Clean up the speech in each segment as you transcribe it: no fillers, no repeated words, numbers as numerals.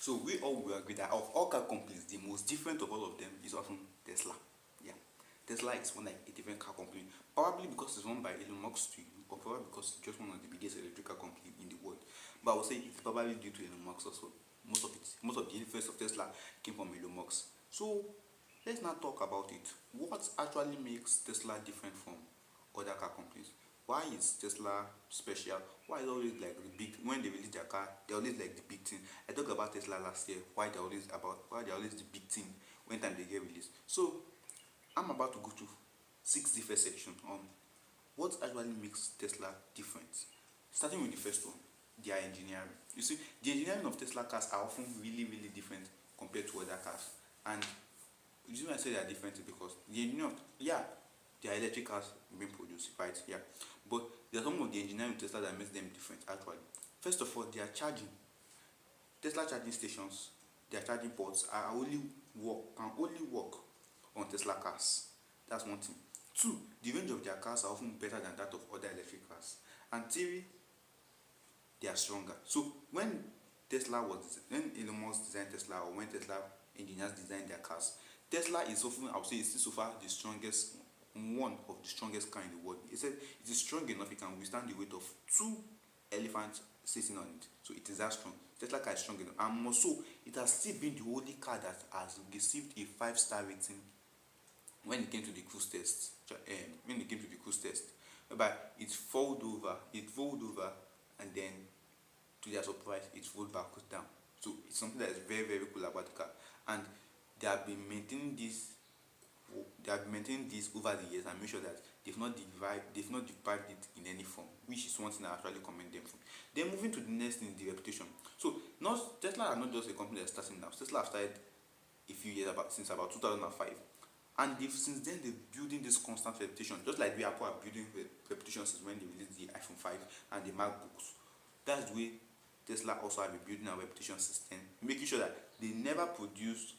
So we all will agree that of all car companies, the most different of all of them is often Tesla. Yeah, Tesla is one like a different car company, probably because it's owned by Elon Musk too, or probably because it's just one of the biggest electrical company in the world. But I would say it's probably due to Elon Musk also. Most of the influence of Tesla came from Elon Musk. So let's now talk about it. What actually makes Tesla different from other car companies? Why is Tesla special? Why is always like the big when they release their car, they always like the big thing. I talked about Tesla last year, why they're always the big thing when time they get released. So I'm about to go to 6 different sections on what actually makes Tesla different. Starting with the first one, their engineering. You see, the engineering of Tesla cars are often really different compared to other cars. And the reason I say they are different is because the engineering, yeah, they are electric cars being produced, right? Yeah. But there are some of the engineering of Tesla that makes them different actually. First of all, they are charging. Tesla charging stations, their charging ports can only work on Tesla cars. That's one thing. Two, the range of their cars are often better than that of other electric cars. And three, they are stronger. So when when Elon Musk designed Tesla, or when Tesla engineers designed their cars, Tesla is often, I would say, it's still so far the strongest, one of the strongest car in the world. He said it is strong enough it can withstand the weight of 2 elephants sitting on it. So it is that strong. Tesla car is strong enough, and more so, it has still been the only car that has received a 5-star rating when it came to the cruise test. Whereby it rolled over, and then to their surprise, it rolled backwards down. So it's something that is very cool about the car, and they have been maintaining this. They have been maintaining this over the years and make sure that they've not deprived it in any form, which is one thing I actually commend them for. Then moving to the next thing, the reputation. So not Tesla are not just a company that's starting now. Tesla have started a few years since about 2005, and since then they're building this constant reputation, just like we Apple are building reputation since when they released the iPhone 5 and the MacBooks. That's the way Tesla also have been building a reputation system, making sure that they never produce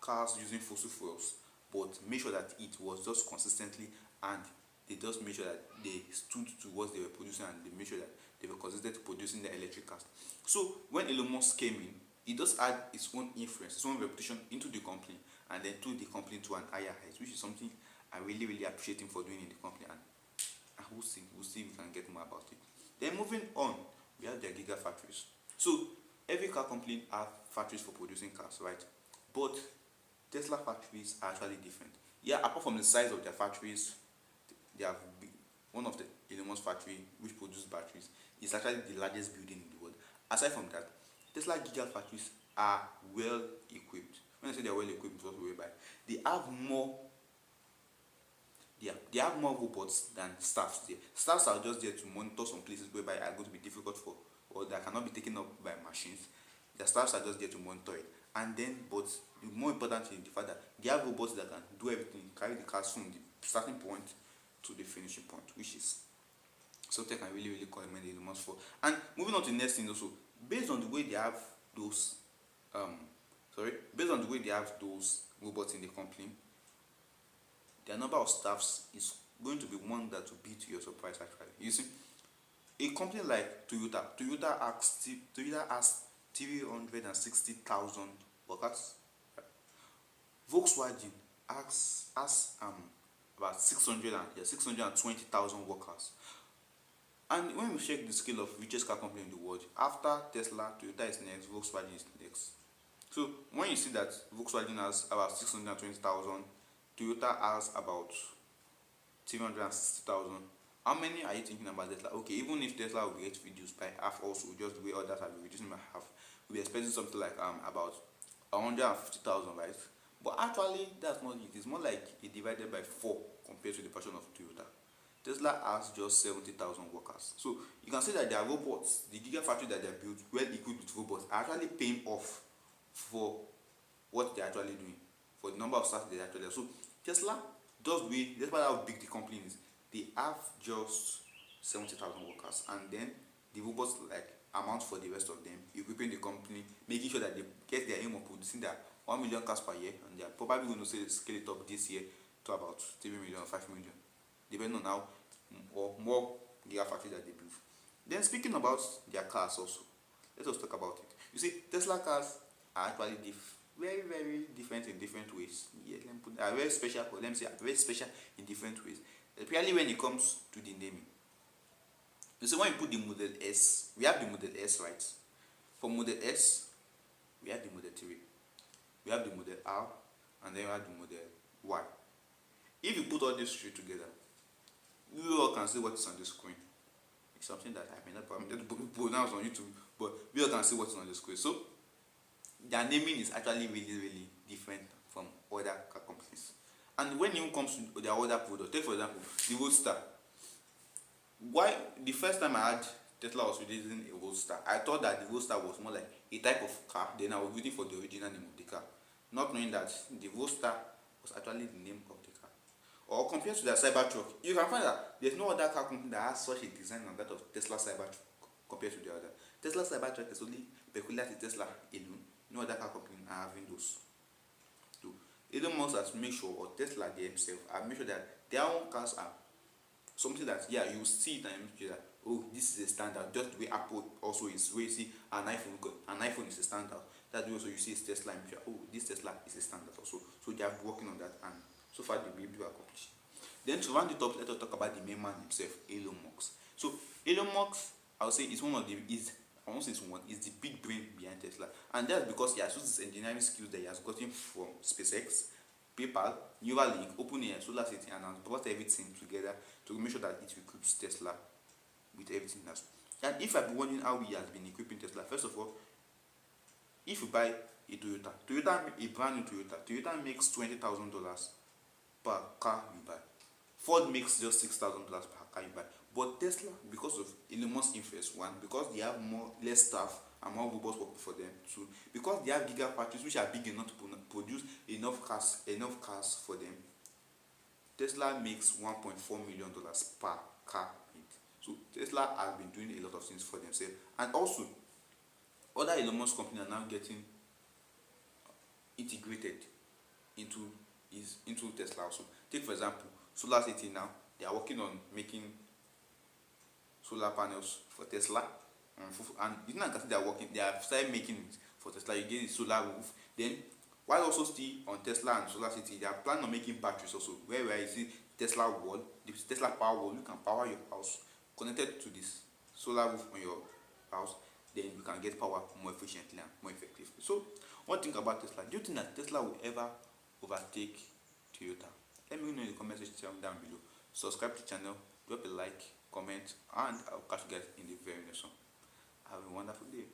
cars using fossil fuels, but make sure that it was just consistently, and they just make sure that they stood to what they were producing, and they made sure that they were consistent producing the electric cars. So when Elon Musk came in, he just add his own influence, his own reputation into the company, and then took the company to an higher height, which is something I really appreciate him for doing in the company, and we'll see if we can get more about it. Then moving on, we have their gigafactories. So every car company have factories for producing cars, right? But Tesla factories are actually different. Yeah, apart from the size of their factories, they have one of the Elon Musk factory which produces batteries is actually the largest building in the world. Aside from that, Tesla gigafactories are well equipped. When I say they are well equipped, it's also whereby they have more they have more robots than staffs there. Staffs are just there to monitor some places whereby are going to be difficult for, or that cannot be taken up by machines. The staffs are just there to monitor it. And then, but the more important thing is the fact that they have robots that can do everything, carry the cars from the starting point to the finishing point, which is something I can really commend Elon Musk for. And moving on to the next thing also, based on the way they have those robots in the company, their number of staffs is going to be one that will be to your surprise actually. You see, a company like Toyota has 360,000 workers. Volkswagen has about 620,000 workers. And when we check the scale of richest car company in the world, after Tesla, Toyota is next, Volkswagen is next. So when you see that Volkswagen has about 620,000, Toyota has about 360,000, how many are you thinking about Tesla? Okay, even if Tesla will get reduced by half also, just the way others have been reducing by half, we'll be expecting something like about 150,000, right? But actually, that's not it. It's more like it divided by 4 compared to the portion of Toyota. Tesla has just 70,000 workers. So you can see that their robots, the gigafactory that they built, well equipped with robots, are actually paying off for what they're actually doing, for the number of staff they actually have. So Tesla, despite how big the company is, they have just 70,000 workers, and then the robots like amount for the rest of them, equipping the company, making sure that they get their aim of producing their 1 million cars per year, and they are probably going to scale it up this year to about 3 million or 5 million, depending on how or more gigafactories that they build. Then speaking about their cars also, let us talk about it. You see, Tesla cars are actually very, very different in different ways. Yeah, let me put, are very special, or let me say, are very special in different ways. Especially when it comes to the naming. You see, when you put the Model S, we have the Model S, right? For Model S, we have the Model 3, we have the Model R, and then we have the Model Y. If you put all these three together, you all can see what is on the screen. It's something that I may not pronounce on YouTube, but we all can see what is on the screen. So their naming is actually really, really different from other car companies. And when it comes to their other products, take for example the Roadster. Why the first time I had Tesla was releasing a Roadster, I thought that the Roadster was more like a type of car. Then I was waiting for the original name of the car, not knowing that the Roadster was actually the name of the car. Or compared to the Cybertruck, you can find that there's no other car company that has such a design like that of Tesla Cybertruck compared to the other. Tesla Cybertruck is only peculiar to Tesla alone. No other car company are having those. So Elon Musk has made sure, or Tesla themselves have made sure that their own cars are something that, yeah, you see it and you say that, oh, this is a standard. Just the way Apple also is, where you see an iPhone is a standard. That way also you see it's Tesla and you say, oh, this Tesla is a standard also. So they are working on that, and so far they've been able to accomplish. Then to round it up, let us talk about the main man himself, Elon Musk. So Elon Musk, I would say, is one of the is the big brain behind Tesla, and that's because he has used his engineering skills that he has gotten from SpaceX, PayPal, Neuralink, OpenAI, Solar City, and has brought everything together to make sure that it equips Tesla with everything else. And if I've been wondering how he has been equipping Tesla, first of all, if you buy a a brand new Toyota makes $20,000 per car you buy. Ford makes just $6,000 per car you buy. But Tesla, because of Elon Musk's influence, one, because they have less staff and more robots working for them, two, because they have gigafactories which are big enough to produce enough cars for them, Tesla makes $1.4 million per car. So Tesla has been doing a lot of things for themselves, and also other Elon Musk companies are now getting integrated into Tesla also. Take for example Solar City. Now they are working on making solar panels for Tesla, and you know they have started making it for Tesla. You get the solar roof. Then while also still on Tesla and Solar City, they are planning on making batteries also, where you see Tesla wall, the Tesla power wall. You can power your house connected to this solar roof on your house. Then you can get power more efficiently and more effectively. So one thing about Tesla, do you think that Tesla will ever overtake Toyota? Let me know in the comment section down below. Subscribe to the channel, drop a like, comment, and I'll catch you guys in the very next one. Have a wonderful day.